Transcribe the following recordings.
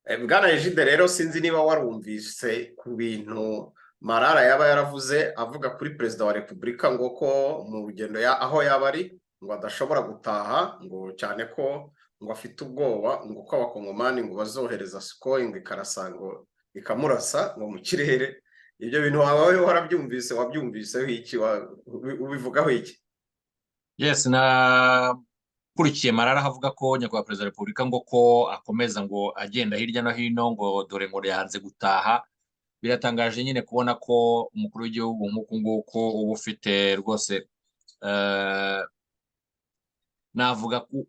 Bwana Egide rero sinzi niba warumvise ku bintu Marara yaba yaravuze avuga kuri perezida wa repubulika ngo ko mu rugendo aho yaba ari ngo adashobora gutaha ngo cyane ko ngo afite ubwoba ngo ko abakongomani ngo bazohereza Sukhoi ngo ikarasa ngo ikamurasa ngo mu kirere. Ibyo bintu wabawe warabyumvise, wabyumviseho iki, ubivugaho iki? Yes, nakurikiye Marara avuga ko nyakubahwa perezida wa repubulika ngo ko akomeza ngo agenda hirya no hino ngo dore ngo yanze gutaha. Biratangaje nyine kubona ko umukuru w'igihugu nk'uku nguku uba ufite rwose navuga ko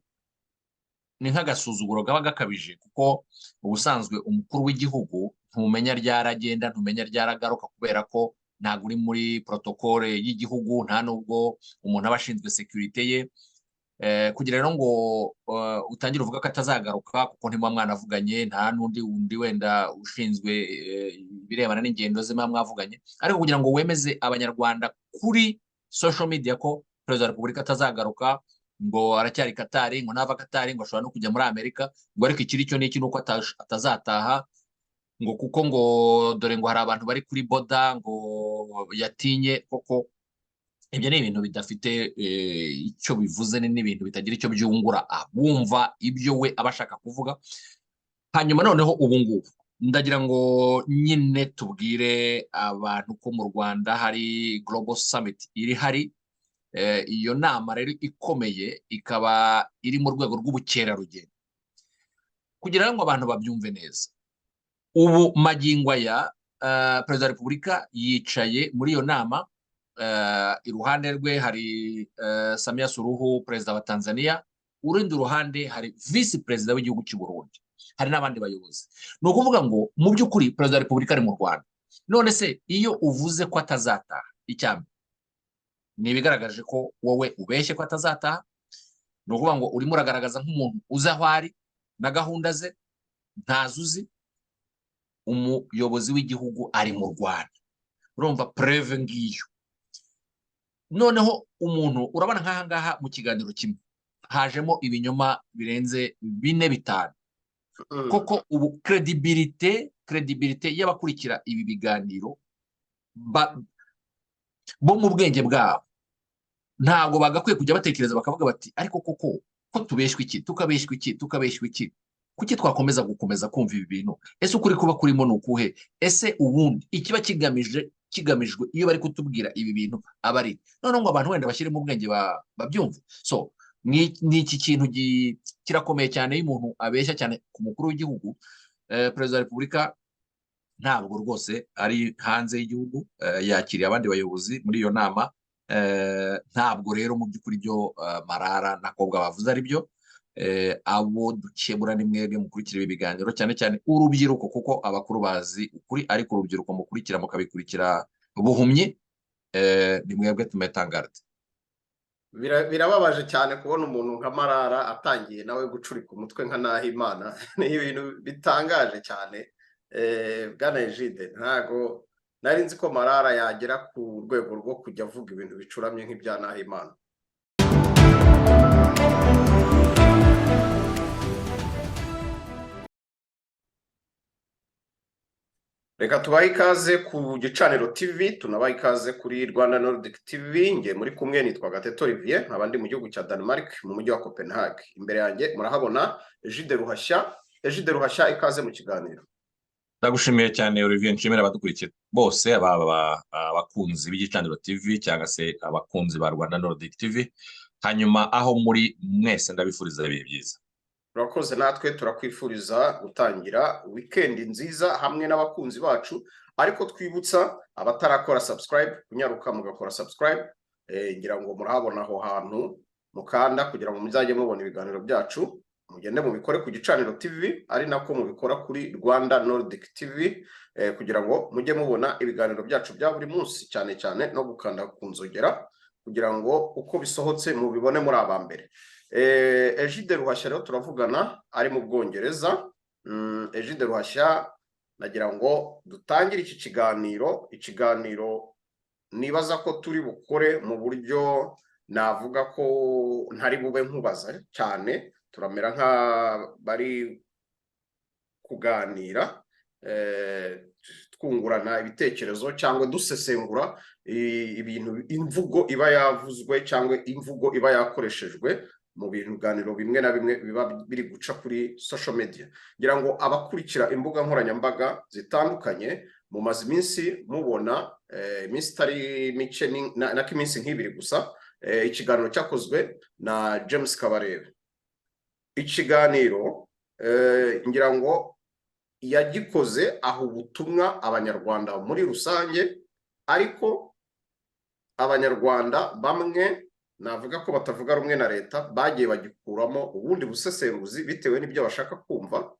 ni nk'agasuzuguro kaba gakabije, kuko ubusanzwe umukuru w'igihugu ntumenya ryaragenda ntumenya ryaragaruka, kubera ko ntabwo uri muri protokole y'igihugu, nta nubwo umuntu aba ashinzwe security ye. Kugira rero ngo utangire uvuga ko atazagaruka kuko ntimuba mwanavuganye, nta n'undi wundi wenda ushinzwe ibirebana n'ingendo ze muba mwavuganye, ariko kugira ngo wemeze abanyarwanda kuri social media ko perezida wa repubulika atazagaruka, ngo aracyari Katari, ngo nava Katari ngo ashobora no kujya muri Amerika, ngo ariko ikiri cyo n'iki nuko atazataha, ngo kuko ngo dore ngo hari abantu bari kuri boda ngo yatinye. Koko ibyo ni ibintu bidafite icyo bivuze, n'ibintu bitagira icyo byungura abumva ibyo we aba ashaka kuvuga. Hanyuma noneho ubu ngubu ndagira ngo nyine tubwire abantu ko mu Rwanda hari Global Summit iri hari. Iyo nama rero ikomeye ikaba iri mu rwego rw'ubukerarugendo. Kugira ngo abantu babyumve neza, ubu magingo aya perezida wa repubulika yicaye muri iyo nama. Iruhande rwe hari Samia Suluhu, perezida wa Tanzania. Urundi ruhande hari visi perezida w'igihugu cy'u Burundi, hari n'abandi bayobozi. Ni ukuvuga ngo mu by'ukuri perezida wa repubulika ari mu Rwanda. None se iyo uvuze ko atazataha, icyambere ni ibigaragaje ko wowe ubeshye ko atazataha. Ni ukuvuga ngo urimo uragaragaza nk'umuntu uzi aho ari na gahunda ze ntazo uzi. Umuyobozi w'igihugu ari mu Rwanda, urumva preve ngiyo. Noneho umuntu urabona nk'aha ngaha mu kiganiro kimwe hajemo ibinyoma birenze 4-5. Koko ubu credibility y'abakurikira ibi biganiro bo mu bwenge bwabo ntabwo bagakwiye kujya batekereza bakavuga bati ariko koko ko tubeshwa iki tukabeshwa iki, kuki twakomeza kumva ibi bintu? Ese ukuri kuba kurimo ni ukuhe? Ese ubundi ikiba kigamijwe iyo bari kutubwira ibi bintu aba ari noneho ngo abantu wenda bashyire mu bwenge babyumve. So ni iki kintu kirakomeye cyane iyo umuntu abeshya cyane ku mukuru w'igihugu. Perezida wa repubulika ntabwo rwose ari hanze y'igihugu, yakiriye abandi bayobozi muri iyo nama. Ntabwo rero mu by'ukuri byo Marara na Kobwa bavuze ari byo. Abo dukebura ni mwebwe mukurikira ibi biganiro, cyane cyane urubyiruko, kuko abakuru bazi ukuri, ariko urubyiruko mukurikira mukabikurikira buhumye, ni mwebwe tumetangarde. Birababaje cyane kubona umuntu nka Marara atangiye nawe gucurika umutwe nka Nahimana. Ni ibintu bitangaje cyane. Bwana Egide, ntago nari nzi ko Marara yagera ku rwego rwo kujya avuga ibintu bicuramye nk'ibya Nahimana. Reka tubahe ikaze ku Gicaniro TV, tunabahe ikaze kuri Rwanda Nordic TV. Nge muri kumwe nitwa Gateto Olivier, nkaba ndi mu gihugu cya Denmark mu mujyi wa Copenhagen. Imbere yanjye murahabona Egide Ruhashya. Egide Ruhashya, ikaze mu kiganiro. Ndagushimiye cyane Olivier, nshimira abadukurikira bose, abakunzi b'Igicaniro TV cyangwa se abakunzi ba Rwanda Nordic TV. Hanyuma aho muri mwese ndabifuriza ibihe byiza. Urakoze, natwe turakwifuriza gutangira weekend nziza hamwe n'abakunzi bacu, ariko twibutsa abatarakora subscribe kunyaruka mugakora subscribe. Ngira ngo murahabona aho hantu mukanda kugira ngo muzajye mubona ibiganiro byacu. Mugende mubikore ku Gicaniro TV, ari nako mubikora kuri Rwanda Nordic TV, kugira ngo mujye mubona ibiganiro byacu bya buri munsi, cyane cyane no gukanda ku nzogera kugira ngo uko bisohotse mubibone muri abambere. Egide Ruhashya rero turavugana ari mu Bwongereza. Egide Ruhashya, nagira ngo dutangire iki ikiganiro nibaza ko turi bukore mu buryo navuga ko ntari bube nkubaza cyane. Turamera nka bari kuganira twungurana ibitekerezo cyangwa dusesengura ibintu, imvugo iba yavuzwe cyangwa imvugo iba yakoreshejwe mu biganiro bimwe na bimwe biba biri guca kuri social media. Ngira ngo abakurikira imbuga nkoranyambaga zitandukanye mumaze iminsi mubona iminsi itari mike nako iminsi nk'ibiri gusa ikiganiro cyakozwe na James Kabarebe. Ikiganiro ngira ngo yagikoze aho ubutumwa abanyarwanda muri rusange, ariko abanyarwanda bamwe navuga ko batavuga rumwe na leta bagiye bagikuramo ubundi busesenguzi bitewe n'ibyo bashaka kumva,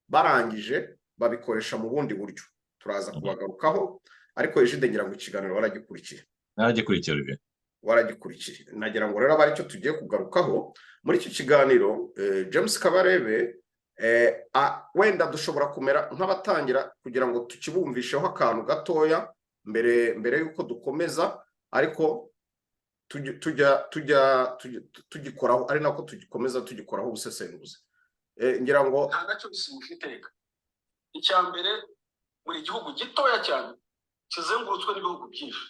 barangije babikoresha mu bundi buryo. Turaza kubagarukaho, ariko Egide ngira ngo ikiganiro waragikurikiye. Waragikurikiye. Nagira ngo rero bari cyo tugiye kugarukaho muri iki kiganiro. James Kabarebe wenda dushobora kumera nk'abatangira kugira ngo tukibumvisheho akantu gatoya mbere yuko dukomeza, ariko tugikoraho ari nako tugikomeza tugikoraho ubusesenguzi. Ngira ngo nta nacyo bisimuka iteka. Icya mbere, muri gihugu gitoya cyane kizengurutswe n'ibihugu byinshi,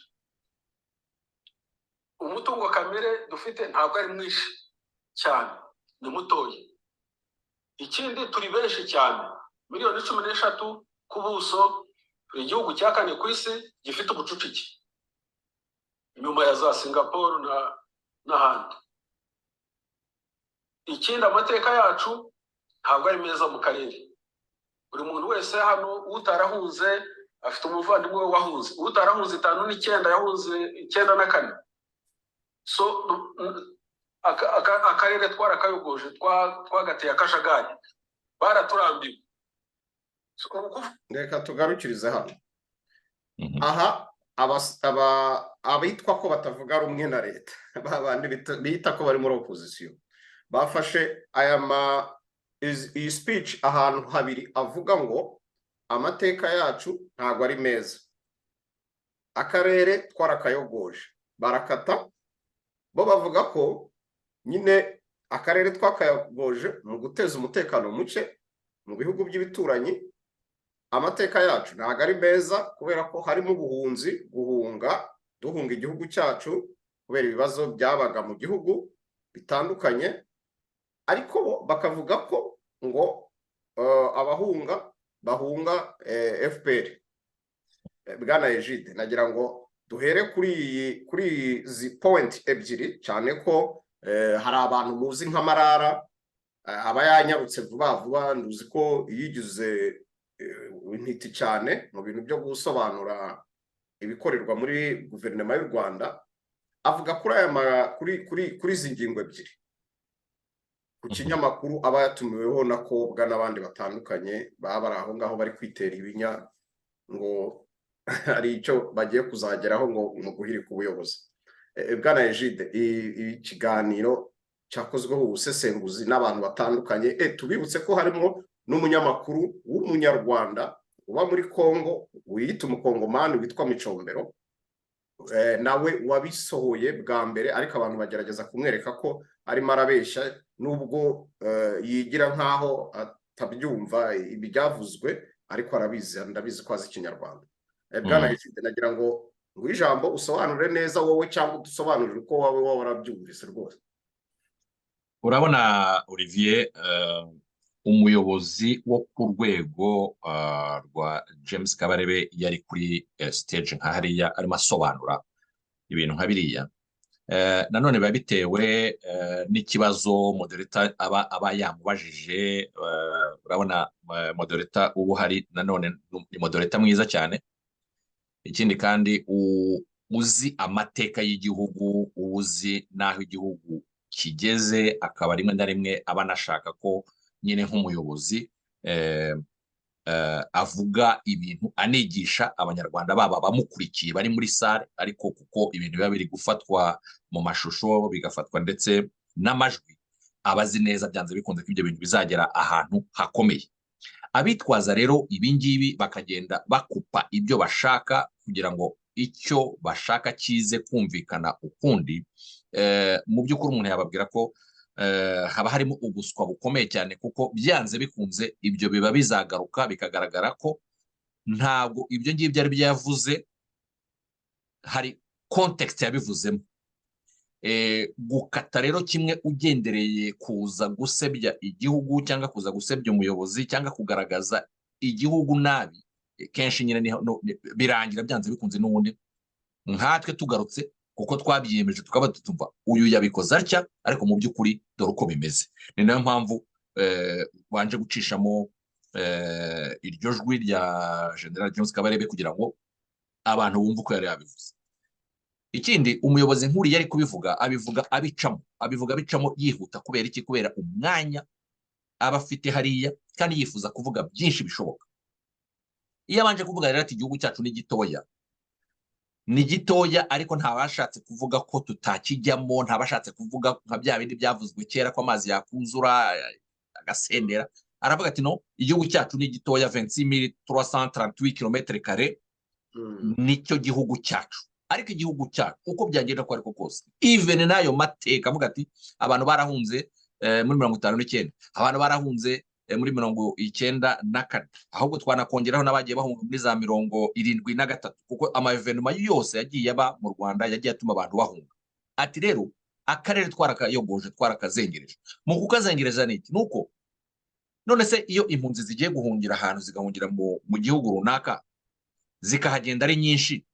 umutungo kamere dufite ntabwo ari mwinshi cyane, ni mutoya. Ikindi, turi benshi cyane, miliyoni 13 ku buso. Turi igihugu cya kane ku isi gifite ubucucike, nyuma ya za Singapore n'ahandi. Ikindi, amateka yacu ntabwo ari meza mu karere. Buri muntu wese hano utarahunze afite umuvandimwe we wahunze, utarahunze 5 n'9 yahunze 9 na 4. So akarere twarakayogoje, twagateye akajagari, baraturambiwe. Reka tugarukirize hano. Aha abitwa ko batavuga rumwe na leta, babandi bita ko bari muri opposition, bafashe iyi speech ahantu habiri avuga ngo amateka yacu ntabwo ari meza, akarere twarakayogoje, barakata. Bo bavuga ko nyine akarere twakayogoje mu guteza umutekano muke mu bihugu by'ibituranyi. Amateka yacu ntabwo ari meza kubera ko harimo ubuhunzi, duhunga igihugu cyacu kubera ibibazo byabaga mu gihugu bitandukanye. Ariko bo bakavuga ko ngo bahunga FPR. Bwana Egide, nagira ngo duhere kuri izi point ebyiri, cyane ko hari abantu muzi nka Marara aba yanyarutse vuba. Nduzi ko yigize intiti cyane mu bintu byo gusobanura ibikorerwa muri guverinoma y'u Rwanda. Avuga kuri izi ngingo ebyiri ku kinyamakuru aba yatumiweho na Kobwa n'abandi batandukanye baba bari aho ngaho bari kwitera ibinya ngo hari icyo bagiye kuzageraho ngo mu guhirika ubuyobozi. Bwana Egide, ikiganiro cyakozweho ubusesenguzi n'abantu batandukanye. Tubibutse ko harimo n'umunyamakuru w'umunyarwanda uba muri Kongo wiyita umukongomani witwa Micombero, nawe wabisohoye bwa mbere, ariko abantu bagerageza kumwereka ko arimo arabeshya nubwo yigira nkaho atabyumva ibyavuzwe, ariko ndabizi ko azi Ikinyarwanda. Bwana Egide, nagira ngo ijambo usobanure neza wowe, cyangwa udusobanurire uko wowe warabyumvise rwose. Urabona Olivier, umuyobozi wo ku rwego rwa James Kabarebe yari kuri stage nka hariya arimo asobanura ibintu nka biriya. Nanone biba bitewe n'ikibazo moderator aba yamubajije. Urabona moderator ubu hari nanone ni moderator mwiza cyane. Ikindi kandi uzi amateka y'igihugu, uzi n'aho igihugu kigeze, akaba rimwe na rimwe aba anashaka ko nyine nk'umuyobozi avuga ibintu anigisha abanyarwanda baba bamukurikiye bari muri sale, ariko kuko ibintu biba biri gufatwa mu mashusho bigafatwa ndetse n'amajwi, abazi neza byanze bikunze ko ibyo bintu bizagera ahantu hakomeye. Abitwaza rero ibingibi bakagenda bakupa ibyo bashaka kugira ngo icyo bashaka kize kumvikana ukundi. Mu by'ukuri umuntu yababwira ko haba harimo ubuswa bukomeye cyane, kuko byanze bikunze ibyo biba bizagaruka bikagaragara ko ntabwo ibyo ngibyo ari byo yavuze, hari context yabivuzemo. Gukata rero kimwe ugendereye kuza gusebya igihugu cyangwa kuza gusebya umuyobozi cyangwa kugaragaza igihugu nabi, kenshi nyine birangira byanze bikunze n'ubundi nkatwe tugarutse, kuko twabyiyemeje tukaba tutumva uyu yabikoze atya, ariko mu by'ukuri dore uko bimeze. Ni nayo mpamvu wanje gucishamo iryo jwi rya General James Kabarebe kugira ngo abantu bumve uko yari yabivuze. Ikindi, umuyobozi nk'uriya ari kubivuga abivuga abicamo yihuta. Kubera iki? Kubera umwanya aba afite hariya kandi yifuza kuvuga byinshi bishoboka. Iyo abanje kuvuga rero ati igihugu cyacu ni gitoya, ariko ntabashatse kuvuga ko tutakijyamo, ntabashatse kuvuga nka bya bindi byavuzwe kera ko amazi yakuzura agasendera. Aravuga ati no, igihugu cyacu ni gitoya, 26338 km², nicyo gihugu cyacu. Ariko igihugu cyacu uko byagenda ko ariko kose, even nayo mateka, avuga ati abantu barahunze muri 59, abantu barahunze muri 94, ahubwo twanakongeraho n'abagiye bahunga muri za 73, kuko ama-evenema yose yagiye aba mu Rwanda yagiye atuma abantu bahunga. Ati rero akarere twarakayogoje, twarakazengereje. Mu kukazengereza ni iki? Nuko none se iyo impunzi zigiye guhungira ahantu, zigahungira mu gihugu runaka, zikahagenda ari nyinshi,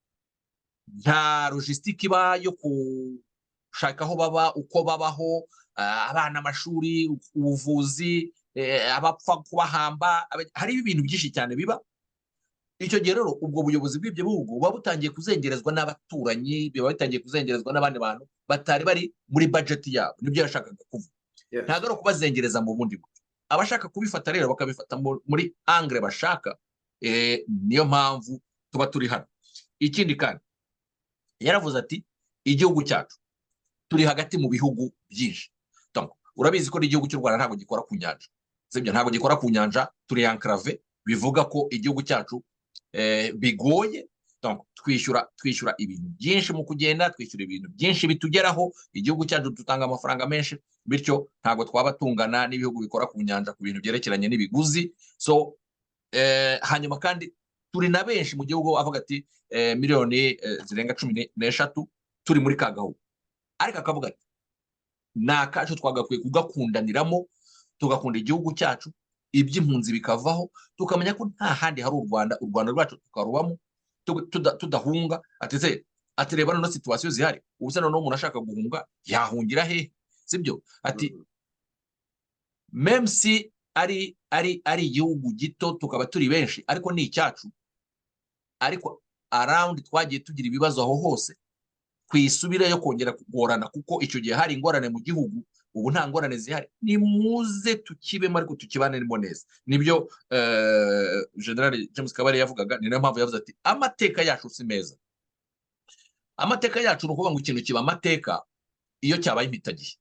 nta logistique iba yo gushaka aho baba, uko babaho, abana amashuri, ubuvuzi, abapfa kubahamba, hari ibintu byinshi cyane biba. Icyo gihe rero ubwo buyobozi bw'ibyo bihugu buba butangiye kuzengerezwa n'abaturanyi, biba bitangiye kuzengerezwa n'abandi bantu batari bari muri budget yabo. Nibyo yashakaga kuvuga. Ntabwo ari ukubazengereza mu bundi buryo. Abashaka kubifata rero bakabifata muri angle bashaka. Niyo mpamvu tuba turi hano. Ikindi kandi yaravuze ati igihugu cyacu turi hagati mu bihugu byinshi. Urabizi ko igihugu cy'u Rwanda ntabwo gikora ku nyanja, sibyo? Ntabwo gikora ku nyanja, turi enclave, bivuga ko igihugu cyacu bigoye. Twishyura ibintu byinshi mu kugenda, twishyura ibintu byinshi bitugeraho. Igihugu cyacu dutanga amafaranga menshi, bityo ntabwo twaba tungana n'ibihugu bikora ku nyanja ku bintu byerekeranye n'ibiguzi. So hanyuma kandi turi na benshi mu gihugu, avuga ati miliyoni zirenga 13 turi muri ka gahugu. Ariko akavuga ati nakacu twagakwiye kugakundaniramo, tugakunda igihugu cyacu, iby'impunzi bikavaho, tukamenya ko nta handi hari u Rwanda rwacu tukarubamo tudahunga. Ati reba no situation zihari, ubuse none umuntu ashaka guhunga yahungira he, sibyo? Ati même si ari igihugu gito, tukaba turi benshi, ariko ni icyacu. Ariko around twagiye tugira ibibazo aho hose, kwisubira yo kongera kugorana, kuko icyo gihe hari ingorane mu gihugu, ubu nta ngorane zihari. Ni muze tukibemo, ariko tukibanemo neza. Nibyo General James Kabarebe yavugaga. Ni nayo mpamvu yavuze ati amateka yacu si meza. Amateka yacu ni ukuvuga ngo ikintu kiba amateka iyo cyabaye impitagihe,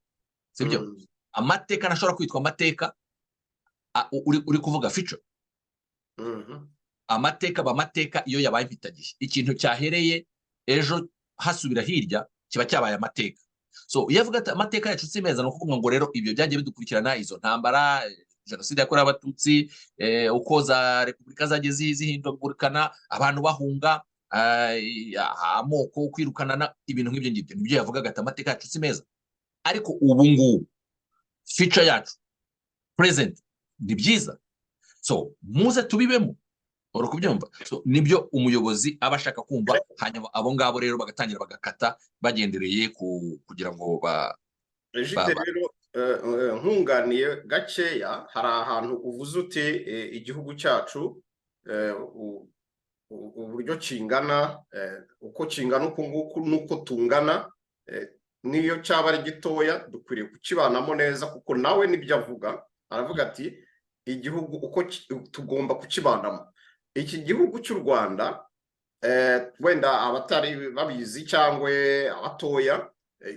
sibyo? Amateka ntashobora kwitwa amateka uri kuvuga future. Amateka amateka iyo yabaye impitagihe, ikintu cyahereye ejo hasubira hirya kiba cyabaye amateka. So iyo avuga ati amateka yacu si meza, no kuvuga ngo rero ibyo byagiye bidukurikirana, izo ntambara, jenoside yakorewe abatutsi, uko za repubulika zagiye zihindagurikana, abantu bahunga, amoko, kwirukana, ibintu nk'ibyo ngibyo, nibyo yavugaga ati amateka yacu si meza. Ariko ubu ngubu future yacu, present, ni byiza. So muze tubibemo. Uri kubyumva? So nibyo umuyobozi aba ashaka kumva. Hanyuma abo ngabo rero bagatangira bagakata bagendereye kugira ngo rero nkunganiye gakeya, hari ahantu uvuze uti igihugu cyacu uburyo kingana, uko kingana uko nguko nuko tungana, niyo cyaba ari gitoya dukwiriye kukibanamo neza, kuko nawe nibyo avuga. Aravuga ati igihugu uko tugomba kukibanamo. Iki gihugu cy'u Rwanda, wenda abatari babizi cyangwa abatoya,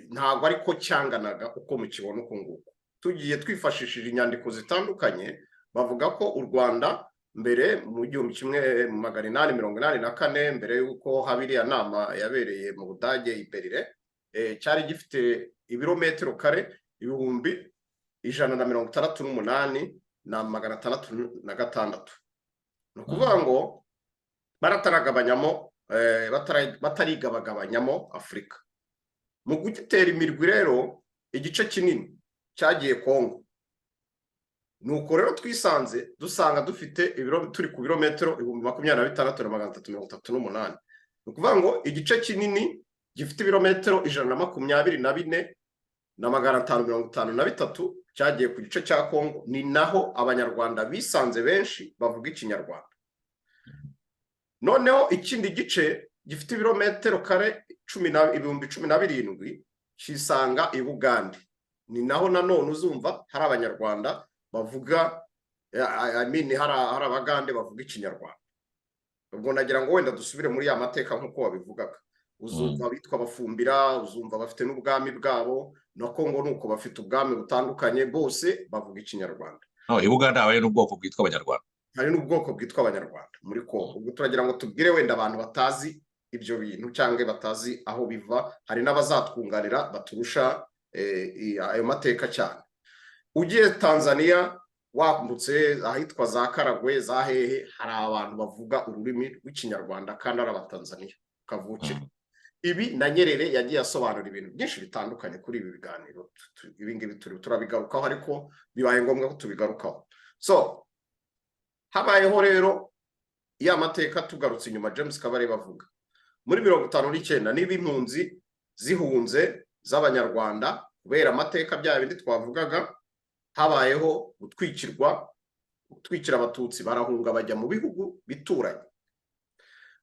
ntabwo ariko cyanganaga uko mukibona uko nguko. Tugiye twifashishije inyandiko zitandukanye, bavuga ko u Rwanda mbere mu 1884, mbere y'uko habiriya nama yabereye mu Budage i Berlin, cyari gifite ibirometero kare ibihumbi 168 na 606. ni ukuvuga ngo barataragabanyamo batarigabagabanyamo Afurika. Mu gutera imirwi rero igice kinini cyagiye Kongo. Nuko rero twisanze dusanga dufite turi ku birometero 26,338. Ni ukuvuga ngo igice kinini gifite ibirometero 124,553 cyagiye ku gice cya Kongo. Ni naho abanyarwanda bisanze benshi bavuga ikinyarwanda. Noneho ikindi gice gifite ibirometero kare 17,000 kisanga i Bugande. Ni naho nanone uzumva hari abanyarwanda bavuga hari abagande bavuga ikinyarwanda. Ubwo nagira ngo wenda dusubire muri ya mateka nk'uko wabivugaga. Uzumva bitwa Bafumbira, uzumva bafite n'ubwami bwabo, na Kongo nuko bafite ubwami butandukanye, bose bavuga ikinyarwanda. I Buganda hari n'ubwoko bwitwa abanyarwanda. Hari n'ubwoko bwitwa abanyarwanda muri Kongo. Ubwo turagira ngo tubwire wenda abantu batazi ibyo bintu cyangwa batazi aho biva, hari n'abazatwunganira baturusha ayo mateka cyane. Ugiye Tanzania wambutse ahitwa za Karagwe, za hehe, hari abantu bavuga ururimi rw'ikinyarwanda kandi ari abatanzania kavukire. Ibi na Nyerere yagiye asobanura ibintu byinshi bitandukanye kuri ibi biganiro. Ibi ngibi turabigarukaho, ariko bibaye ngombwa ko tubigarukaho. So habayeho rero ya mateka tugarutse inyuma James Kabarebe bavuga muri 59 niba impunzi zihunze z'abanyarwanda kubera amateka bya bindi twavugaga, habayeho gutwikira abatutsi, barahunga bajya mu bihugu bituranye.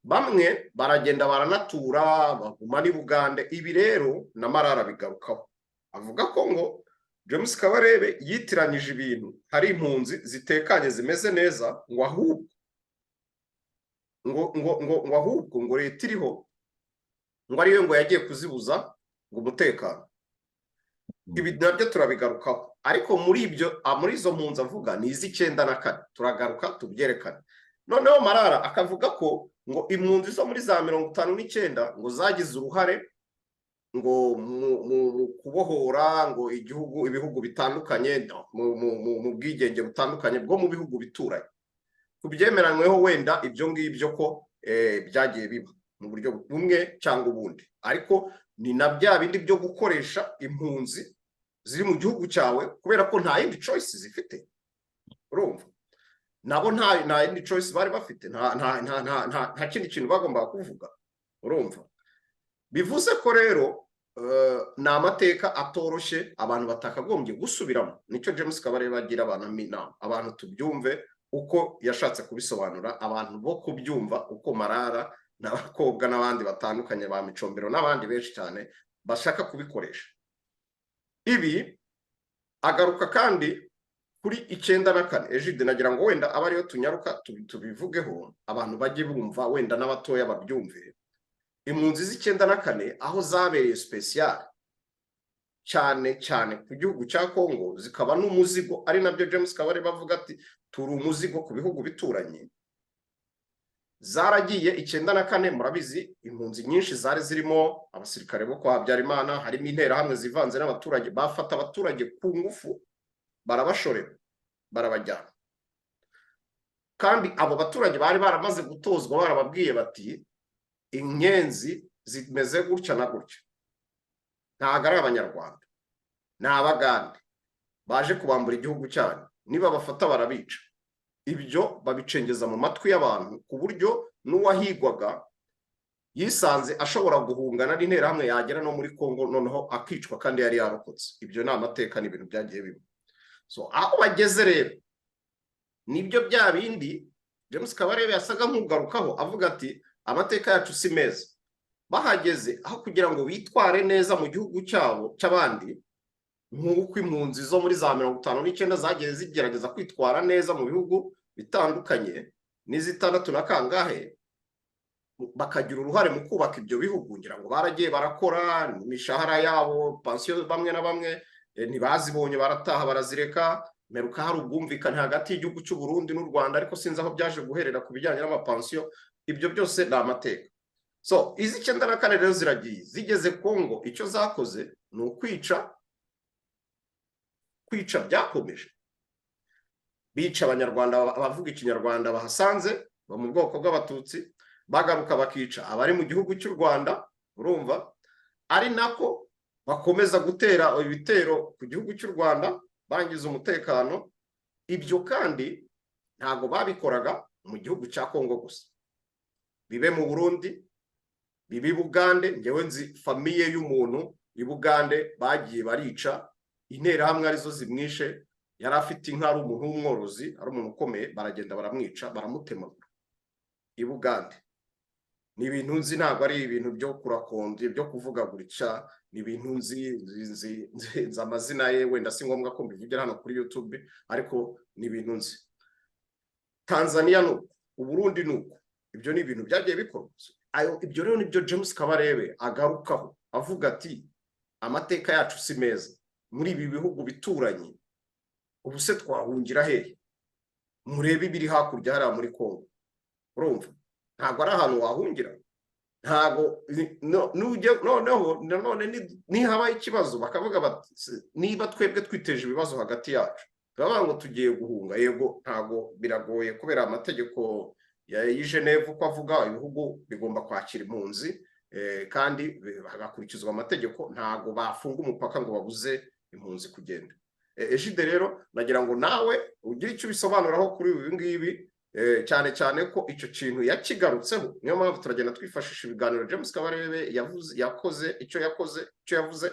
Bamwe baragenda baranatura baguma ni Bugande. Ibi rero na Marara bigarukaho, avuga ko ngo James Kabarebe yitiranyije ibintu, hari impunzi zitekanye zimeze neza, ngo ahubwo leta iriho ngo ariyo ngo yagiye kuzibuza ngo umutekano. Ibi nabyo turabigarukaho, ariko muri izo mpunzi avuga ni iz'94 turagaruka tubyerekane. Noneho Marara akavuga ko ngo impunzi zo muri za 59 ngo zagize uruhare ngo mu kubohora ngo ibihugu bitandukanye mu bwigenge butandukanye bwo mu bihugu bituranye. Kubyemeranyweho wenda ibyo ngibyo ko byagiye biba mu buryo bumwe cyangwa ubundi, ariko ni na bya bindi byo gukoresha impunzi ziri mu gihugu cyawe kubera ko nta yindi choice zifite. Urumva, nabo nta yindi choice bari bafite, nta kindi kintu bagomba kuvuga. Urumva, bivuze ko rero ni amateka atoroshye abantu batakagombye gusubiramo. Nicyo James Kabarebe bagira abantu tubyumve uko yashatse kubisobanura, abantu bo kubyumva uko Marara n'abakobwa n'abandi batandukanye ba Micombero n'abandi benshi cyane bashaka kubikoresha. Ibi agaruka kandi kuri 94. Egide nagira ngo wenda aba ariyo tunyaruka tubivugeho, abantu bajye bumva wenda n'abatoya babyumve. Impunzi z'94 aho zabereye special cyane ku gihugu cya Kongo, zikaba n'umuzigo, ari nabyo James Kabarebe bavuga ati turi umuzigo ku bihugu bituranye. Zaragiye 94, murabizi impunzi nyinshi zari zirimo abasirikare bo kwa Habyarimana, harimo interahamwe zivanze n'abaturage, bafata abaturage ku ngufu barabashorera barabajyana. Kandi abo baturage bari baramaze gutozwa, barababwiye bati inyenzi zimeze gutya na gutya, ntago ari abanyarwanda, ni abagande baje kubambura igihugu cyanyu, niba bafata barabica. Ibyo babicengeza mu matwi y'abantu ku buryo n'uwahigwaga yisanze ashobora guhungana n'interahamwe yagera no muri Kongo noneho akicwa kandi yari yarokotse. Ibyo ni amateka, ni ibintu byagiye biba. So aho bageze rero nibyo bya bindi James Kabarebe yasaga nk'ugarukaho avuga ati amateka yacu si meza. Bahageze aho kugira ngo bitware neza mu gihugu cyabo cy'abandi, nk'uko impunzi zo muri za 59 zagiye zigerageza kwitwara neza mu bihugu bitandukanye, n'izitandatu na kangahe, bakagira uruhare mu kubaka ibyo bihugu. Ngira ngo baragiye barakora, imishahara yabo pension bamwe na bamwe ntibazibonye, barataha barazireka. Meruka hari ubwumvikane hagati y'igihugu cy'u Burundi n'u Rwanda, ariko sinzi aho byaje guherera ku bijyanye n'amapension. Ibyo byose ni amateka. So izi 94 rero ziragiye zigeze Kongo, icyo zakoze ni ukwica kwica byakomeje, bica abanyarwanda abavuga ikinyarwanda bahasanze bo mu bwoko bw'abatutsi, bagaruka bakica abari mu gihugu cy'u Rwanda, urumva, ari nako bakomeza gutera ibitero ku gihugu cy'u Rwanda bangiza umutekano. Ibyo kandi ntago babikoraga mu gihugu cya Kongo gusa, bibe mu Burundi, bibe Bugande. Ngewe nzi famiye y'umuntu i Bugande bagiye barica interahamwe arizo zimwishe, yari afite inka, ari umuntu w'umworozi, ari umuntu ukomeye, baragenda baramwica, baramutemagura i Bugande. Ni ibintu nzi, ntabwo ari ibintu byo kurakonje byo kuvuga gutya, ni ibintu nzi amazina ye, wenda si ngombwa ko mbivugira hano kuri YouTube, ariko ni ibintu nzi. Tanzania nuko, Uburundi nuko, ibyo ni ibintu byagiye bikorwa. Ibyo rero nibyo James Kabarebe agarukaho avuga ati amateka yacu si meza muri ibi bihugu bituranye, ubu se twahungira hehe? Murebe ibiri hakurya hariya muri Kongo, urumva, ntabwo ari ahantu wahungira. Ntabwo noneho nihabaye ikibazo bakavuga bati niba twebwe twiteje ibibazo hagati yacu, baba ngo tugiye guhunga, yego ntabwo biragoye kubera amategeko ya Geneve uko avuga ibihugu bigomba kwakira impunzi, kandi hagakurikizwa amategeko, ntabwo bafunga umupaka ngo babuze impunzi kugenda. Ejide rero nagira ngo nawe ugire icyo bisobanuraho kuri ibi ngibi, cyane cyane ko icyo kintu yakigarutseho. Niyo mpamvu turagenda twifashisha ibiganiro James Kabarebe yakoze icyo yavuze.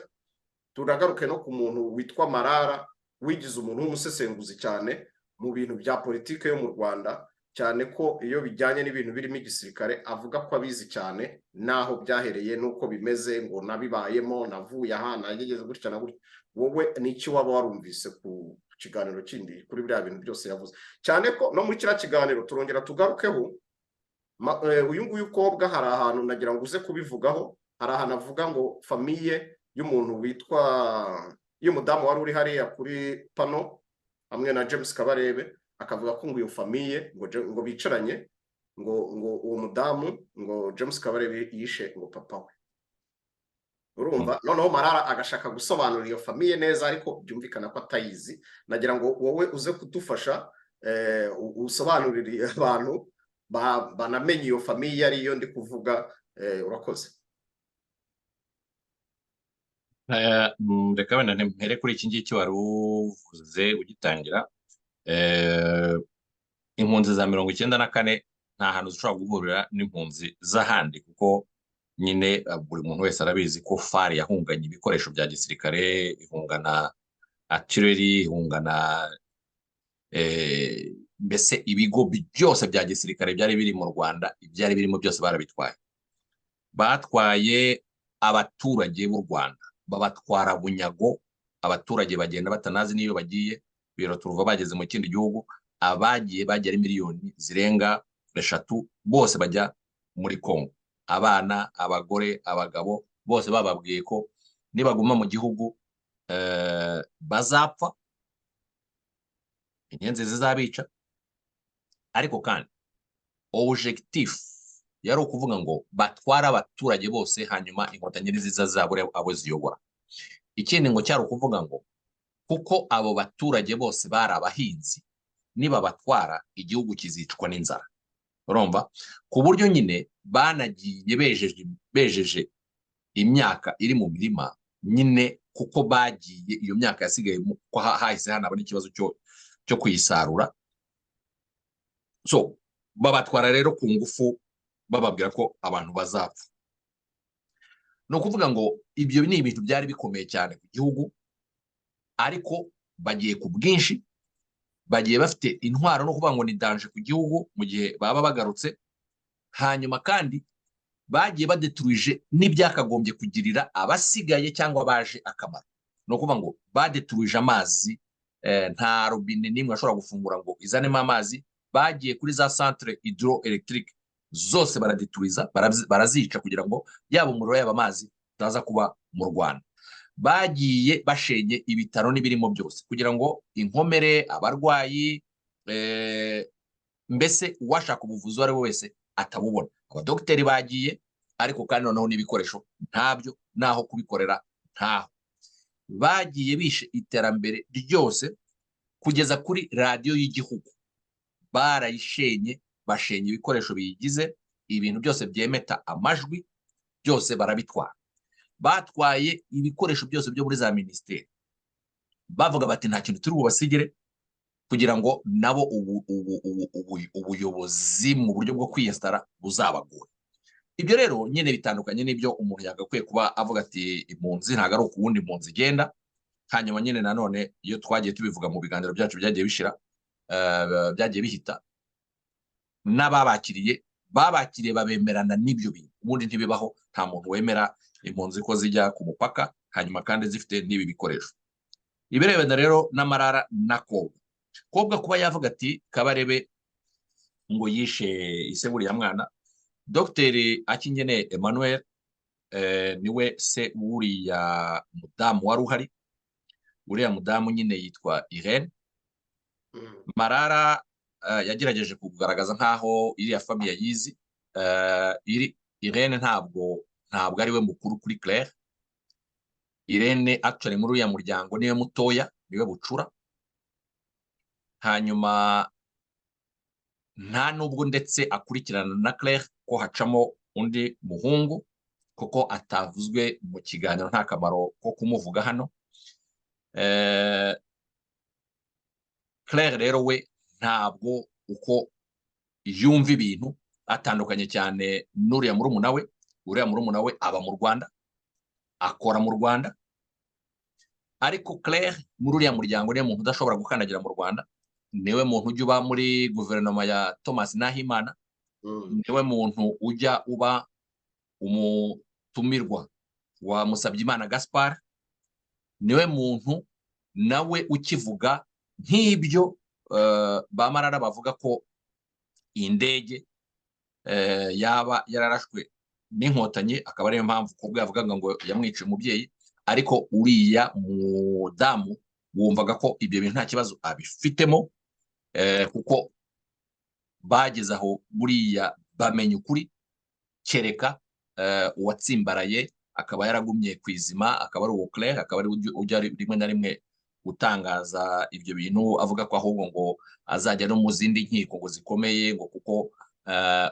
Turagaruke no ku muntu witwa Marara, wigize umuntu w'umusesenguzi cyane mu bintu bya politike yo mu Rwanda, cyane ko iyo bijyanye n'ibintu birimo igisirikare avuga ko abizi cyane, naho byahereye nuko bimeze, ngo nabibayemo, navuye aha, nageze gutya na gutya. Wowe n'iki waba warumvise ku kiganiro kindi kuri biriya bintu byose yavuze? Cyane ko no muri kiriya kiganiro turongera tugarukeho, uyu nguyu ukobwa hari ahantu nagira ngo uze kubivugaho. Hari ahantu avuga ngo famiye y'umuntu witwa, y'umudamu wari uri hariya kuri pano hamwe na James Kabarebe, akavuga ko ngo iyo famiye ngo bicaranye, ngo uwo mudamu ngo James Kabarebe yishe ngo papa we, urumva. Noneho Marara agashaka gusobanura iyo famiye neza, ariko byumvikana ko atayizi. Nagira ngo wowe uze kudufasha usobanurire abantu banamenye iyo famiye ariyo ndi kuvuga. Urakoze. Reka wenda mpere kuri iki ngiki wari uvuze ugitangira. Impunzi za 94 nta hantu zishobora guhurira n'impunzi z'ahandi, kuko nyine buri muntu wese arabizi ko FARC yahunganye ibikoresho bya gisirikare, ihungana artillery, ihungana mbese ibigo byose bya gisirikare byari biri mu Rwanda, ibyari birimo byose barabitwaye. Batwaye abaturage b'u Rwanda, babatwara bunyago, abaturage bagenda batanazi niyo bagiye. Biro turuva bageze mu kindi gihugu, abagiye bagera miliyoni zirenga 3 bose bajya muri Kongo. Abana, abagore, abagabo bose bababwiye ko nibaguma mu gihugu bazapfa, inyenzi zizabica. Ariko kandi objectif yari ukuvuga ngo batwara abaturage bose, hanyuma inkotanyi niziza zabure abo ziyobora. Ikindi ngo cyari ukuvuga ngo kuko abo baturage bose bari abahinzi, niba batwara igihugu kizicwa n'inzara. Urumva, ku buryo nyine banagiye bejeje imyaka iri mu mirima nyine, kuko bagiye iyo myaka yasigaye ko hahise hanaba n'ikibazo cyo kuyisarura. So babatwara rero ku ngufu, bababwira ko abantu bazapfa. No kuvuga ngo ibyo ni ibintu byari bikomeye cyane ku gihugu, ariko bagiye ku bwinshi, bagiye bafite intwaro, no kuvuga ngo ni danger ku gihugu mu gihe baba bagarutse. Hanyuma kandi bagiye badeturuje n'ibyakagombye kugirira abasigaye cyangwa baje akamaro. No kuvuga ngo badeturuje amazi, nta robine nimwe ashobora gufungura ngo izanemo amazi. Bagiye kuri za centre hydroelectrique zose baradeturiza, barazica kugira ngo yaba umuriro yaba amazi utaza kuba mu Rwanda. Bagiye bashenye ibitaro n'ibirimo byose kugira ngo inkomere, abarwayi, mbese uwashaka ubuvuzi ari we wese atabubona. Abadokiteri bagiye, ariko kandi noneho n'ibikoresho ntabyo, naho kubikorera ntaho. bagiye bishe iterambere ryose kugeza kuri radiyo y'igihugu barayishenye, bashenye ibikoresho biyigize, ibintu byose byemeta amajwi byose barabitwara. Batwaye ibikoresho byose byo muri za minisiteri, bavuga bati nta kintu turi bubasigire kugira ngo nabo ubuyobozi mu buryo bwo kwiyesitara buzabagora. Ibyo rero nyine bitandukanye n'ibyo umuntu yagakwiye kuba avuga ati impunzi ntabwo ari ukuwundi impunzi igenda. Hanyuma nyine nanone iyo twagiye tubivuga mu biganiro byacu byagiye bishira, byagiye bihita, n'ababakiriye babakiriye babemerana n'ibyo bintu. Ubundi ntibibaho, nta muntu wemera impunzi ko zijya ku mupaka hanyuma kandi zifite n'ibi bikoresho. Ibirebana rero n'Amarara na Kobwa. Kobwa kuba yavuga ati Kabarebe ngo yishe ise buriya mwana, Dr Akingeneye Emmanuel niwe se wuriya mudamu wari uhari. Uriya mudamu nyine yitwa Irene. Marara yagerageje kugaragaza nkaho iriya famiye yizi. Irene ntabwo ari we mukuru kuri Claire. Irene actually muri uriya muryango niwe mutoya, niwe bucura. Hanyuma nta nubwo ndetse akurikirana na Claire ko hacamo undi muhungu, kuko atavuzwe mu kiganiro, nta kamaro ko kumuvuga hano. Claire rero we ntabwo uko yumva ibintu atandukanye cyane n'uriya murumuna we. Uriya murumuna we aba mu Rwanda, akora mu Rwanda, ariko Claire muri uriya muryango niwe muntu udashobora gukandagira mu Rwanda. Niwe muntu ujya uba muri guverinoma ya Thomas Nahimana. Niwe muntu ujya uba umutumirwa wa Musabyimana Gaspard. Niwe muntu nawe ukivuga nk'ibyo bamarara bavuga ko indege yaba yararashwe n'inkotanyi, akaba ariyo mpamvu kubwo yavugaga ngo yamwice umubyeyi. Ariko uriya mudamu wumvaga ko ibyo bintu nta kibazo abifitemo, kuko bageze aho buriya bamenya ukuri, kereka uwatsimbaraye akaba yaragumye kwizima, akaba ari uwo Claire, akaba ari ujya rimwe na rimwe gutangaza ibyo bintu avuga ko ahubwo ngo azajya no mu zindi nkiko ngo zikomeye, ngo kuko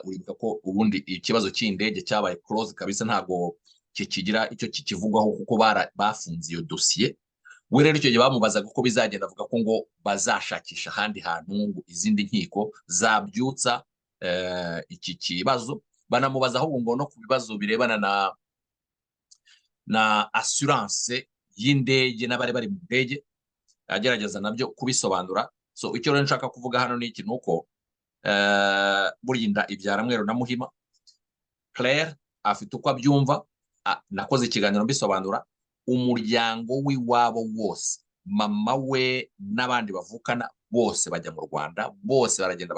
uribuka ko ubundi ikibazo cy'indege cyabaye close kabisa, ntabwo kikigira icyo kikivugwaho kuko bafunze iyo dosiye. We rero icyo gihe bamubazaga uko bizagenda, avuga ko ngo bazashakisha ahandi hantu ngo izindi nkiko zabyutsa iki kibazo. Banamubaza ahubwo ngo no ku bibazo birebana na assurance y'indege n'abari bari mu ndege, agerageza nabyo kubisobanura. So icyo rero nshaka kuvuga hano ni iki, nuko burya inda ibyara Mweru na Muhima. Claire afite uko abyumva, nakoze ikiganiro mbisobanura. Umuryango w'iwabo wose, mama we n'abandi bavukana bose bajya mu Rwanda, bose baragenda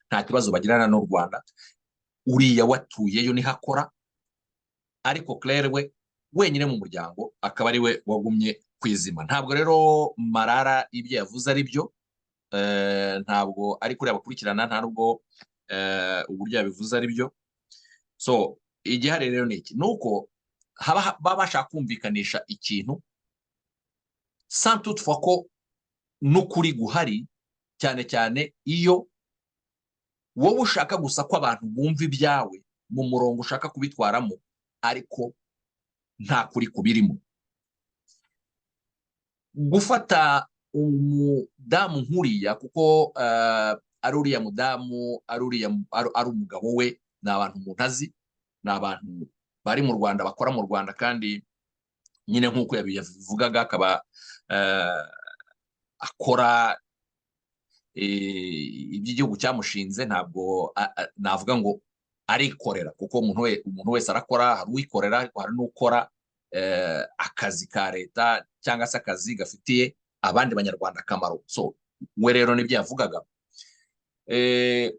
nta kibazo bagirana n'u Rwanda. Uriya watuyeyo niho akora, ariko Claire we wenyine mu muryango akaba ari we wagumye kwizima. Ntabwo rero Marara ibyo yavuze ari byo, ntabwo ari kuri abakurikirana, nta nubwo uburyo yabivuze ari byo. So igihari rero ni iki, nuko baba bashaka kumvikanisha ikintu sans toutefois ko n'ukuri guhari, cyane cyane iyo wowe ushaka gusa ko abantu bumva ibyawe mu murongo ushaka kubitwaramo, ariko nta kuri kubirimo. Gufata umudamu nkuriya, kuko ari uriya mudamu, ari umugabo we, ni abantu umuntu azi, ni abantu bari mu Rwanda, bakora mu Rwanda, kandi nyine nk'uko yabivugaga akaba akora iby'igihugu cyamushinze. Ntabwo navuga ngo arikorera, kuko umuntu wese arakora, hari uwikorera, hari n'ukora akazi ka leta cyangwa se akazi gafitiye abandi banyarwanda akamaro. So we rero nibyo yavugaga,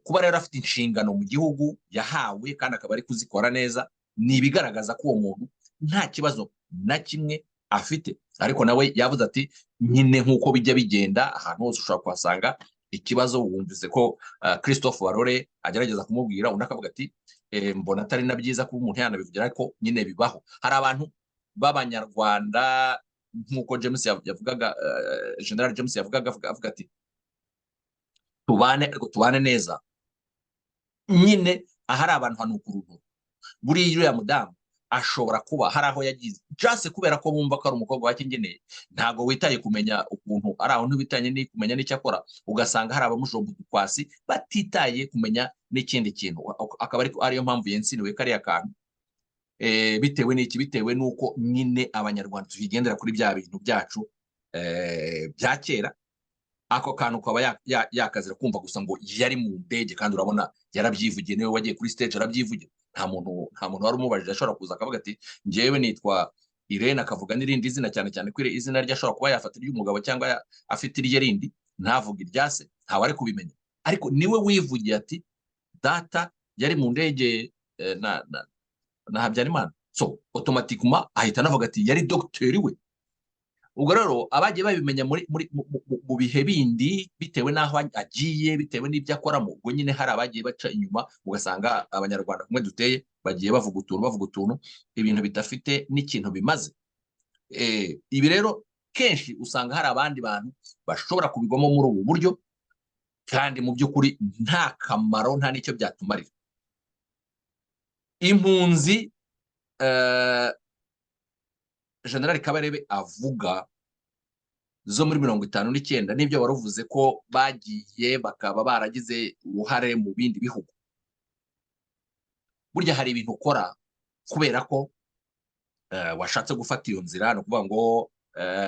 kuba rero afite inshingano mu gihugu yahawe kandi akaba ari kuzikora neza, ni ibigaragaza ko uwo muntu nta kibazo na kimwe afite. Ariko nawe yavuze ati nyine nk'uko bijya bigenda ahantu hose ushobora kuhasanga ikibazo. Wumvise ko Christophe Barore agerageza kumubwira, undi akavuga ati mbona atari na byiza kuba umuntu yanabivugira, ariko nyine bibaho. Hari abantu b'abanyarwanda nk'uko James yavugaga, General James yavugaga, avuga ati tubane neza nyine. ahari abantu hanuka uruntu. buriya uriya mudamu ashobora kuba hari aho yagize just kubera ko bumva ko ari umukobwa wakingeneye, ntabwo witaye kumenya ukuntu ari aho, ntibitanye ni kumenya n'icyo akora, ugasanga hari abamujomba udukwasi batitaye kumenya n'ikindi kintu, akaba ariyo mpamvu yensiniwe kariya kantu. Bitewe n'iki? Bitewe n'uko nyine abanyarwanda tukigendera kuri bya bintu byacu bya kera. Ako kantu ukaba yakazira kumva gusa ngo yari mu ndege, kandi urabona yarabyivugiye, niwe wagiye kuri stage arabyivugira. Nta muntu wari umubajije, ashobora kuza akavuga ati njyewe nitwa Irene, akavuga n'irindi zina, cyane cyane ko izina rye ashobora kuba yafata iry'umugabo cyangwa afite irye rindi, ntavuga irya se, ntawe ari kubimenya. Ariko niwe wivugiye ati data yari mu ndege na Habyarimana. So automatikuma ahita anavuga ati yari dogiteri we. Ubwo rero abagiye babimenya mu bihe bindi, bitewe n'aho agiye, bitewe n'ibyo akoramo, ubwo nyine hari abagiye baca inyuma, ugasanga abanyarwanda kumwe duteye bagiye bavuga utuntu ibintu bidafite n'ikintu bimaze. Ibi rero kenshi usanga hari abandi bantu bashobora kubigwamo muri ubu buryo, kandi mu by'ukuri nta kamaro, nta n'icyo byatumarira. Impunzi General Kabarebe avuga zo muri 59 n'ibyo waruvuze ko bagiye bakaba baragize uruhare mu bindi bihugu. Burya hari ibintu ukora kubera ko washatse gufata iyo nzira, no kuvuga ngo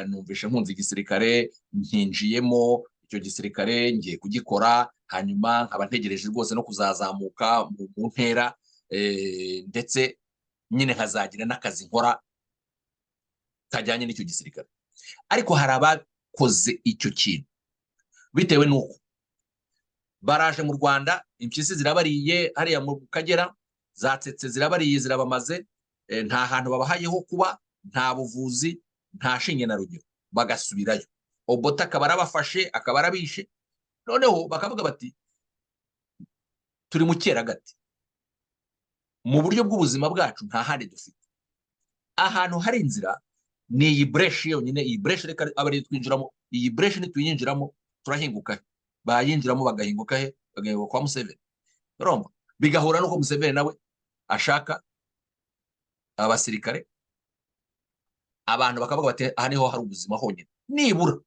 numvishe nkunze igisirikare, nkinjiyemo icyo gisirikare, ngiye kugikora, hanyuma nkaba ntegereje rwose no kuzazamuka mu ntera, ndetse nyine nkazagira n'akazi nkora kajyanye n'icyo gisirikare. Ariko hari abakoze icyo kintu bitewe n'uko baraje mu Rwanda, impyisi zirabariye hariya mu Kagera, zatsetse zirabariye, zirabamaze, nta hantu babahayeho kuba, nta buvuzi, nta shinge na rugero, bagasubirayo. Obota akaba arabafashe, akaba arabishe, noneho bakavuga bati turi mu cyeragati, mu buryo bw'ubuzima bwacu nta handi dufite. Ahantu hari inzira ni iyi bresh yonyine, iyi bresh reka abari twinjiramo, iyi bresh ni tuyinjiramo turahinguka. Bayinjiramo bagahinguka he? Bagahinguka kwa Museveni. Urumva bigahura nuko Museveni nawe ashaka abasirikare, abantu bakavuga bati aha niho hari ubuzima honyine, nibura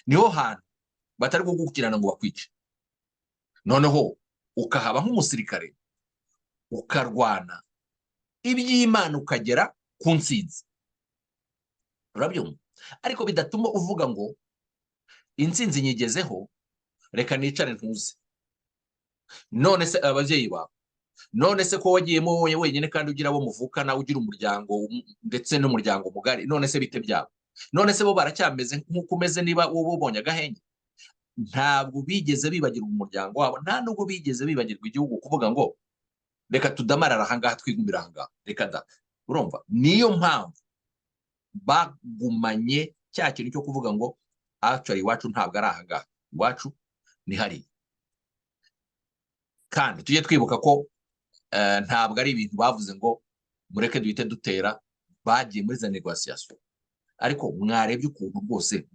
niho hantu batari kugukirana ngo bakwice. Noneho ukahaba nk'umusirikare, ukarwana iby'Imana, ukagera ku ntsinzi. Urabyumva? Ariko bidatuma uvuga ngo intsinzi nyigezeho, reka nicare ntuze. None se ababyeyi bawe, none se ko wagiyemo wenyine kandi ugira abo muvukana, ugira umuryango ndetse n'umuryango mugari, none se bite byabo? None se bo baracyameze nk'uko umeze niba wowe ubonye agahenge? Ntabwo bigeze bibagirwa umuryango wabo, nta nubwo bigeze bibagirwa igihugu, kuvuga ngo reka tudamarara ahangaha twigumira ahangaha, reka da. Urumva? Niyo mpamvu bagumanye cya kintu cyo kuvuga ngo actually iwacu ntabwo ari ahangaha, iwacu ni hariya. Kandi tujye twibuka ko ntabwo ari ibintu bavuze ngo mureke duhite dutera, bagiye muri za negociation. Ariko mwarebye ukuntu rwose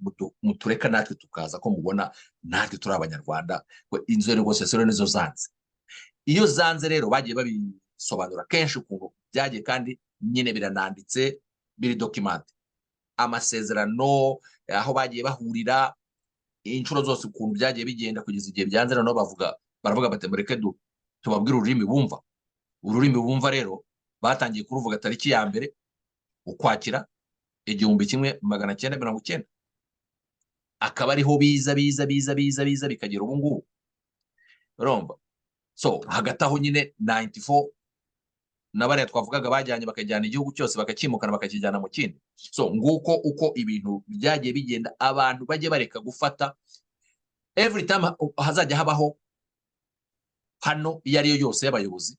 mutureka natwe tukaza ko mubona natwe turi abanyarwanda, inzo negociation nizo zanze. Iyo zanze rero bagiye babisobanura kenshi ukuntu byagiye, kandi nyine birananditse, biri document. Amasezerano aho bagiye bahurira inshuro zose ukuntu byagiye bigenda kugeza igihe byanze, no baravuga bati mureke tubabwire ururimi bumva. Ururimi bumva rero batangiye kuruvuga tariki ya mbere Ukwakira 1990, akaba ariho biza bikagera ubu ngubu. Urumva? So hagati aho nyine 94 nabariya twavugaga bajyanye bakajyana igihugu cyose bakakimukana bakakijyana mu kindi. So nguko uko ibintu byagiye bigenda, abantu bajye bareka gufata every time hazajya habaho hano iyo ariyo yose y'abayobozi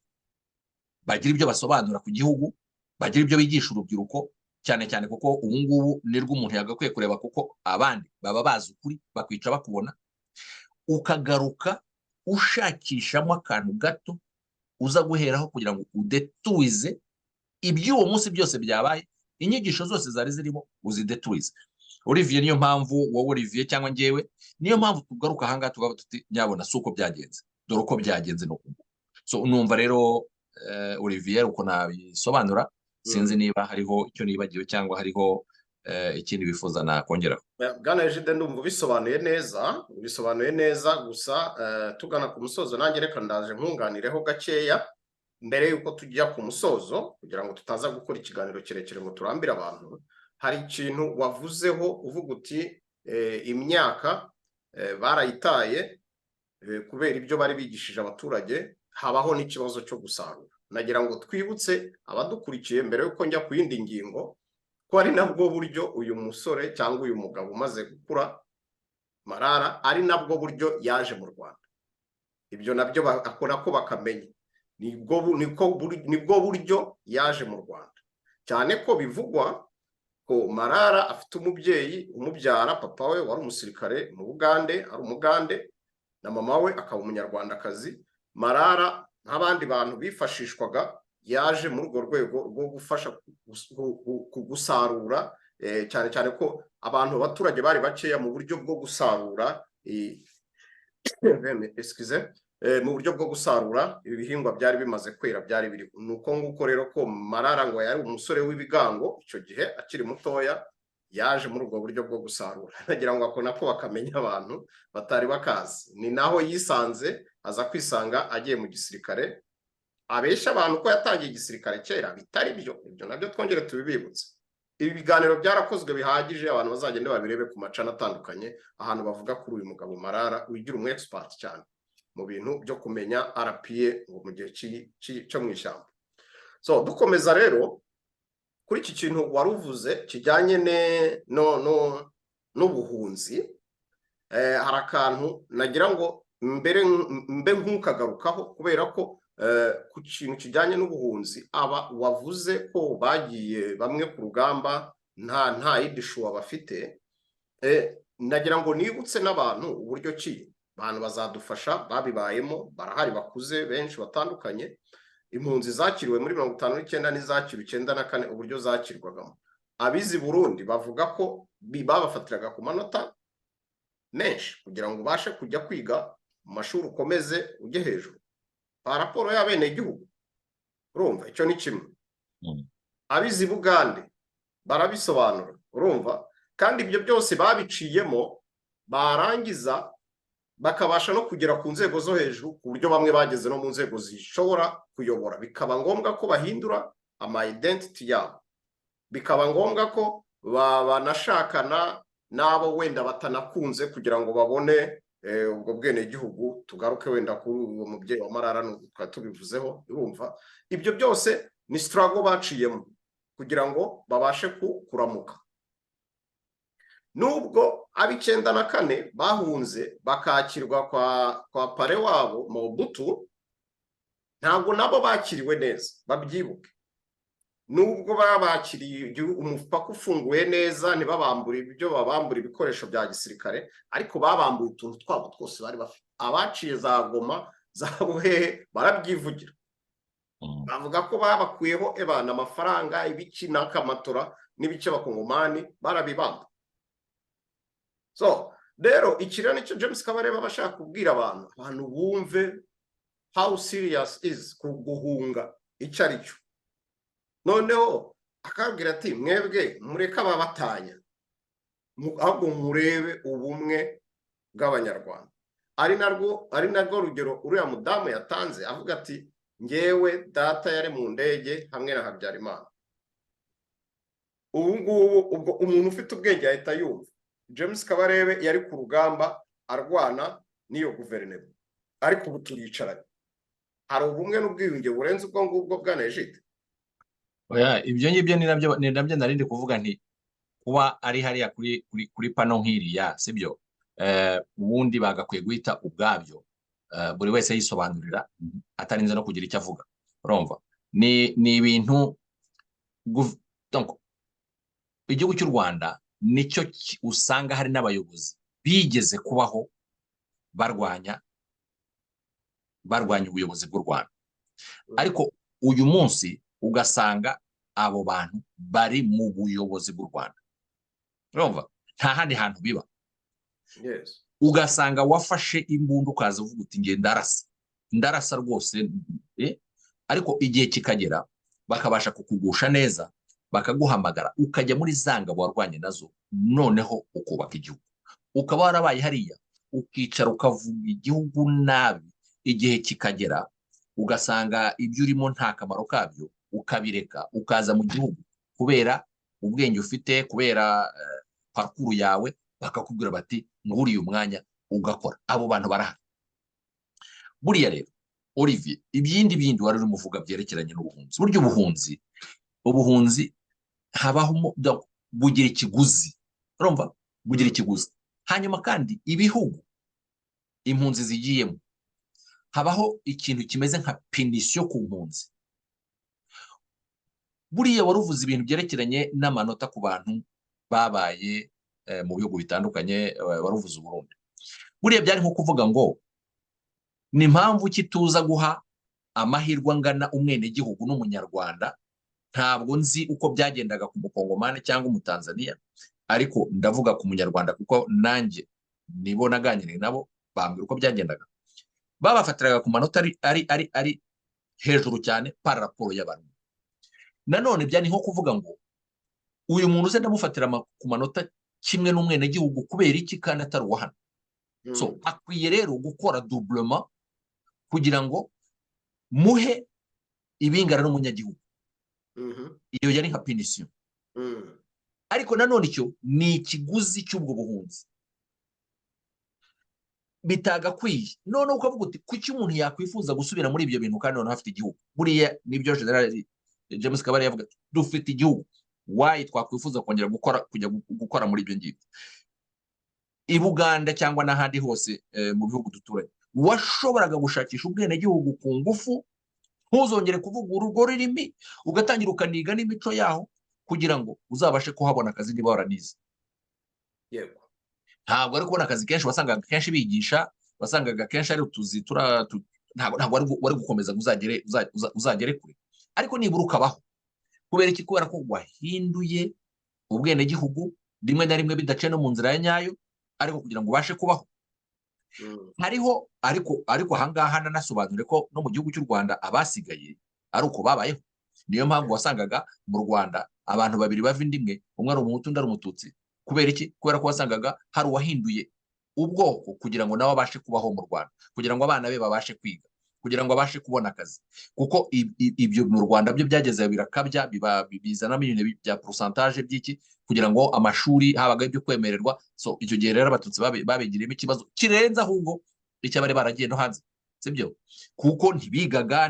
bagira ibyo basobanura ku gihugu, bagira ibyo bigisha urubyiruko, cyane cyane kuko ubu ngubu nirwo umuntu yagakwiye kureba, kuko abandi baba bazi ukuri bakwica bakubona, ukagaruka ushakishamo akantu gato uza guheraho kugira ngo udetuize iby'uwo munsi byose byabaye, inyigisho zose zari zirimo uzideturize. Olivier, niyo mpamvu wowe Olivier cyangwa njyewe, niyo mpamvu tugaruka ahangaha tuvuga tuti nyabona si uko byagenze, dore uko byagenze no kumva. So numva rero Olivier uko nabisobanura, sinzi niba hariho icyo nibagiwe cyangwa hariho ikindi bifuza nakongeraho. Bwana Egide, ndumva ubisobanuye neza, gusa tugana ku musozo nanjye reka ndaje nkunganireho gakeya mbere yuko tujya ku musozo, kugira ngo tutaza gukora ikiganiro kirekire ngo turambire abantu. Hari ikintu wavuzeho uvuga uti imyaka barayitaye kubera ibyo bari bigishije abaturage, habaho n'ikibazo cyo gusarura. Nagira ngo twibutse abadukurikiye mbere yuko njya ku yindi ngingo ko ari nabwo buryo uyu musore cyangwa uyu mugabo umaze gukura Marara, ari nabwo buryo yaje mu Rwanda. Ibyo nabyo akora ko bakamenya, nibwo buryo yaje mu Rwanda, cyane ko bivugwa ko Marara afite umubyeyi umubyara, papa we wari umusirikare mu Bugande, ari umugande, na mama we akaba umunyarwandakazi. Marara nk'abandi bantu bifashishwaga, yaje muri urwo rwego rwo gufasha gusarura, cyane cyane ko abantu abaturage bari bakeya mu buryo bwo gusarura mu buryo bwo gusarura ibihingwa byari bimaze kwera, byari biri nuko nguko. Rero ko Marara ngo yari umusore w'ibigango icyo gihe akiri mutoya, yaje muri ubwo buryo bwo gusarura. Nagira ngo akona ko bakamenya abantu batari bakazi, ni naho yisanze aza kwisanga agiye mu gisirikare. Abesha abantu ko yatangiye igisirikare kera, bitari byo. Ibyo nabyo twongere tubibibutse. Ibi biganiro byarakozwe bihagije, abantu bazagenda babirebe ku macana atandukanye, ahantu bavuga kuri uyu mugabo Marara wigira umu expert cyane mu bintu byo kumenya RPA ngo mu gihe cyo mu ishyamba. So dukomeza rero kuri iki kintu waruvuze kijyanye n'ubuhunzi, hari akantu nagira ngo mbe nk'ukagarukaho, kubera ko ku kintu kijyanye n'ubuhunzi wavuze ko bagiye bamwe ku rugamba nta yidishuwa bafite. Nagira ngo nibutse n'abantu uburyo ki abantu bazadufasha babibayemo, barahari bakuze benshi batandukanye. Impunzi zakiriwe muri 59 n'izakiriwe 94 uburyo zakirwagamo. Abizi Burundi bavuga ko babafatiraga ku manota menshi kugira ngo ubashe kujya kwiga mu mashuri ukomeze ujye hejuru, pa raporo y'abenegihugu. Urumva icyo ni kimwe. Abizi Bugande barabisobanura, urumva, kandi ibyo byose babiciyemo, barangiza bakabasha no kugera ku nzego zo hejuru, ku buryo bamwe bageze no mu nzego zishobora kuyobora. Bikaba ngombwa ko bahindura ama identity yabo, bikaba ngombwa ko banashakana n'abo wenda batanakunze kugira ngo babone ubwo bwenegihugu. Tugaruke wenda kuri uwo mubyeyi wa Marara n'ubwo tubivuzeho. Urumva ibyo byose ni struggle baciyemo kugira ngo babashe kuramuka. Nubwo abi 94 bahunze bakakirwa kwa pare wabo Mobutu, ntabwo nabo bakiriwe neza, babyibuke. Nubwo babakiriye umupaka ufunguye neza, ntibabambura ibyo babambura ibikoresho bya gisirikare, ariko babambuye utuntu twabo twose bari bafite. Abaciye za Goma, za Buhehe barabyivugira, bavuga ko babakuyeho ebana amafaranga, ibiki n'akamatora n'ibice bakongomani barabibamba. So rero ikirero nicyo James Kabarebe bashaka kubwira abantu bumve how serious is guhunga icyo ari cyo. Noneho akabwira ati mwebwe mureka babatanya, ahubwo murebe ubumwe bw'Abanyarwanda. Ari narwo rugero uriya mudamu yatanze, avuga ati ngewe data yari mu ndege hamwe na Habyarimana. Ubu ngubu ubwo umuntu ufite ubwenge ahita yumva James Kabarebe yari ku rugamba arwana n'iyo guverinoma, ariko ubu turicaranye. Hari ubumwe n'ubwiyunge burenze ubwo ngubwo Bwana Egide? Oya, ibyo ngibyo ni nabyo narindi kuvuga nti kuba ari hariya kuri pano nk'iriya, sibyo? Ubundi bagakwiye guhita ubwabyo buri wese yisobanurira atarinze no kugira icyo avuga. Urumva ni ibintu igihugu cy'u Rwanda nicyo usanga hari n'abayobozi bigeze kubaho barwanya ubuyobozi bw'u Rwanda, ariko uyu munsi ugasanga abo bantu bari mu buyobozi bw'u Rwanda. Urumva nta handi hantu biba. Yes. Ugasanga wafashe imbunda ukaza uvuga uti ngiye ndarasa rwose, ariko igihe kikagera bakabasha kukugusha neza, bakaguhamagara ukajya muri zanga warwanye nazo, noneho ukubaka igihugu, ukaba warabaye hariya ukicara ukavuga igihugu nabi. Igihe kikagera ugasanga ibyo urimo nta kamaro kabyo, ukabireka ukaza mu gihugu kubera ubwenge ufite, kubera parcours yawe, bakakubwira bati nguriye umwanya ugakora. Abo bantu barahari. Buriya rero Olivier, ibindi wari urimo uvuga byerekeranye n'ubuhunzi. Burya ubuhunzi habaho bugira ikiguzi. Urumva bugira ikiguzi. Hanyuma kandi ibihugu impunzi zigiyemo habaho ikintu kimeze nka penisiyo ku mpunzi. Buriya wari uvuze ibintu byerekeranye n'amanota ku bantu babaye mu bihugu bitandukanye, wari uvuze Uburundi. Buriya byari nko kuvuga ngo ni impamvu kituza guha amahirwe angana umwenegihugu n'umunyarwanda. Ntabwo nzi uko byagendaga ku mukongomani cyangwa umutanzaniya, ariko ndavuga ku munyarwanda kuko nanjye nibo naganiriye nabo, bambwira uko byagendaga. Babafatiraga ku manota ari hejuru cyane par rapport y'abantu. Nanone byari nko kuvuga ngo uyu muntu uze ndamufatira ku manota kimwe n'umwenegihugu kubera iki kandi atari uwa hano. So akwiye rero gukora doublement kugira ngo muhe ibingana n'umunyagihugu. Iyo yari nka penisiyo. Ariko nanone icyo ni ikiguzi cy'ubwo buhunzi bitagakwiye. None ukavuga uti kuki umuntu yakwifuza gusubira muri ibyo bintu kandi noneho afite igihugu? Buriya nibyo General James Kabarebe yavuga, dufite igihugu, why twakwifuza kongera kujya gukora muri ibyo ngibyo? I Buganda cyangwa n'ahandi hose mu bihugu duturanye, washoboraga gushakisha ubwenegihugu ku ngufu, ntuzongere kuvuga urwo rurimi, ugatangira ukaniga n'imico yaho kugira ngo uzabashe kuhabona akazi niba waranize. Yego. Ntabwo ari kubona akazi kenshi, wasangaga kenshi bigisha, wasangaga kenshi ari utuzi ntabwo wari gukomeza uzagere kure. Ariko nibura ukabaho. Kubera iki? Kubera ko wahinduye ubwenegihugu rimwe na rimwe bidaciye no mu nzira ya nyayo, ariko kugira ngo ubashe kubaho. Hariho ariko ahangaha nanasobanure ko no mu gihugu cy'u Rwanda abasigaye ari uko babayeho. Niyo mpamvu wasangaga mu Rwanda abantu babiri bava indimwe, umwe ari umuhutu undi ari umututsi. Kubera iki? Kubera ko wasangaga hari uwahinduye ubwoko kugira ngo nawe abashe kubaho mu Rwanda, kugira ngo abana be babashe kwiga, kugira ngo abashe kubona akazi. Kuko ibyo mu Rwanda byo byageze birakabya, bizanamo ibintu bya pourcentage by'iki kugira ngo amashuri habaga ibyo kwemererwa. So icyo gihe rero abatutsi babigiriyemo ikibazo kirenze ahubwo icyabari baragiye no hanze, sibyo? Kuko ntibigaga,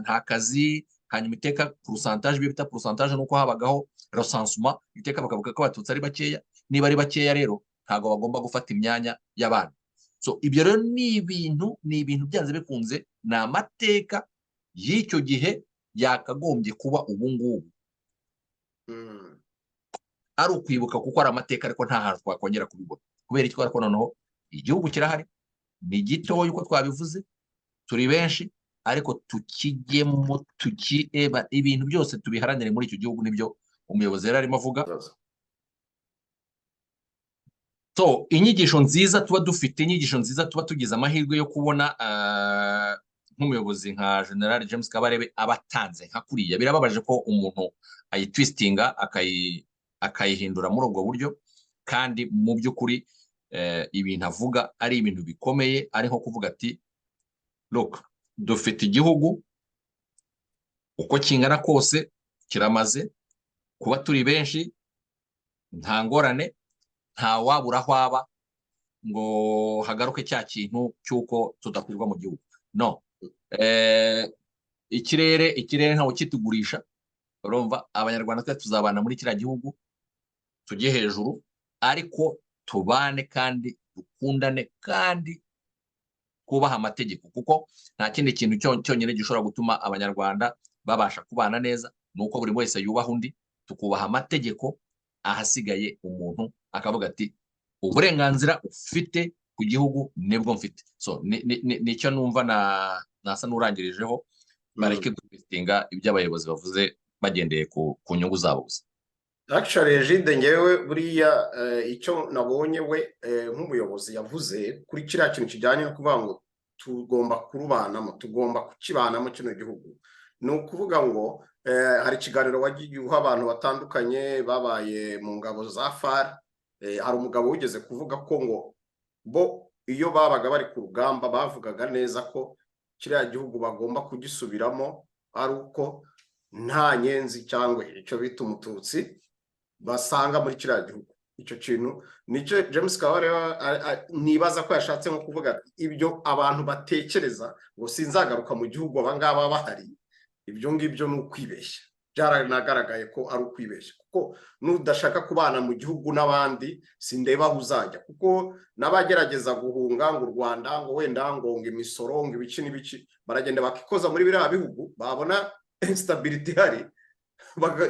nta kazi. Hanyuma iteka pourcentage, ibyo bita pourcentage nuko habagaho recensement, iteka bakavuga ko abatutsi ari bakeya. Niba ari bakeya rero ntago bagomba gufata imyanya y'abandi. So ibyo rero ni ibintu byanze bikunze, ni amateka y'icyo gihe yakagombye kuba ubu ngubu. Ari ukwibuka kuko ari amateka, ariko nta hantu twakongera kubibona. Kubera iki? Ko noneho igihugu kirahari, ni gitoya uko twabivuze, turi benshi, ariko tukijyemo, ibintu byose tubiharanire muri icyo gihugu. Nibyo umuyobozi yari arimo avuga. So inyigisho nziza tuba dufite, inyigisho nziza tuba tugize amahirwe yo kubona nk'umuyobozi nka General James Kabarebe abatanze nka kuriya. Birababaje ko umuntu ayitwistinga akayihindura muri ubwo buryo, kandi mu by'ukuri ibintu avuga ari ibintu bikomeye. Ari nko kuvuga ati look, dufite igihugu uko kingana kose kiramaze kuba turi benshi, nta ngorane, nta wabura aho aba ngo hagaruke cya kintu cy'uko tudakwirwa mu gihugu. No, ikirere ntawe kitugurisha. Urumva, abanyarwanda twe tuzabana muri kiriya gihugu, tujye hejuru, ariko tubane kandi dukundane kandi kubaha amategeko. Kuko nta kindi kintu cyonyine gishobora gutuma abanyarwanda babasha kubana neza, nuko buri wese yubaha undi, tukubaha amategeko. Ahasigaye umuntu akavuga ati uburenganzira ufite ku gihugu nibwo mfite. So nicyo numva nasa n'urangirijeho. Bareke gutwistinga ibyo abayobozi bavuze bagendeye ku nyungu zabo gusa. Actually Egide ngewe buriya icyo nabonye we nk'umuyobozi yavuze kuri kiriya kintu kijyanye no kuvuga ngo tugomba kurubanamo, tugomba kukibanamo kino gihugu, ni ukuvuga ngo hari ikiganiro wagiye uha abantu batandukanye babaye mu ngabo za FARC. Hari umugabo wigeze kuvuga ko ngo bo iyo babaga bari ku rugamba bavugaga neza ko kiriya gihugu bagomba kugisubiramo ari uko nta nyenzi cyangwa icyo bita umututsi basanga muri kiriya gihugu. Icyo kintu nicyo James Kabarebe nibaza ko yashatse nko kuvuga ibyo abantu batekereza ngo sinzagaruka mu gihugu abangaba bahari, ibyo ngibyo ni ukwibeshya. Byaranagaragaye ko ari ukwibeshya, kuko nudashaka kubana mu gihugu n'abandi sindeba aho uzajya, kuko n'abagerageza guhunga ngo u Rwanda ngo wenda ngo imisoro ngo ibiki n'ibiki baragenda bakikoza muri biriya bihugu, babona instability hari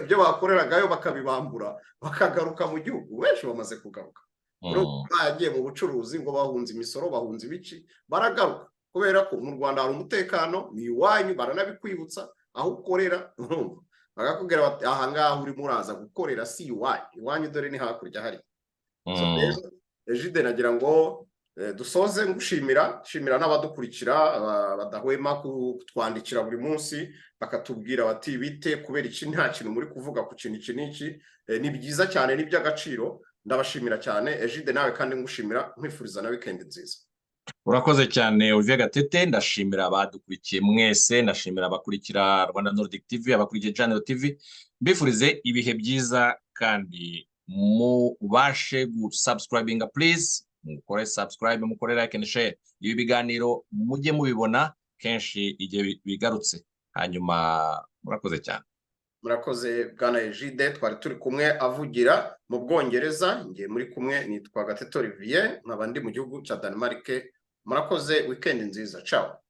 ibyo bakoreragayo bakabibambura bakagaruka mu gihugu. Benshi bamaze kugaruka, bagiye mu bucuruzi ngo bahunze imisoro bahunze ibiki baragaruka, kubera ko mu Rwanda hari umutekano, ni iwanyu, baranabikwibutsa aho ukorera, bakakubwira bati aha ngaha urimo uraza gukorera si iwanyu dore ni hakurya hari. Egide nagira ngo dusoze ngushimira n'abadukurikira badahwema kutwandikira buri munsi bakatubwira bati bite kubera iki nta kintu muri kuvuga ku kintu iki n'iki. Ni byiza cyane, ni by'agaciro, ndabashimira cyane. Egide nawe kandi ngushimira, nkwifuriza na weekend nziza. Urakoze cyane Olivier Gatete, ndashimira abadukurikiye mwese, ndashimira abakurikira Rwanda Nordic TV, abakurikiye Channel TV, mbifurize ibihe byiza kandi mubashe gusubscribinga please, mukore subscribe, mukore like and share. Ibi biganiro mujye mubibona kenshi igihe bigarutse. Hanyuma murakoze cyane. Murakoze bwana Egide, twari turi kumwe avugira mu Bwongereza, ngiye muri kumwe nitwa Gatete Olivier, nkaba ndi mu gihugu cya Denmark. Murakoze, weekend nziza, ciao.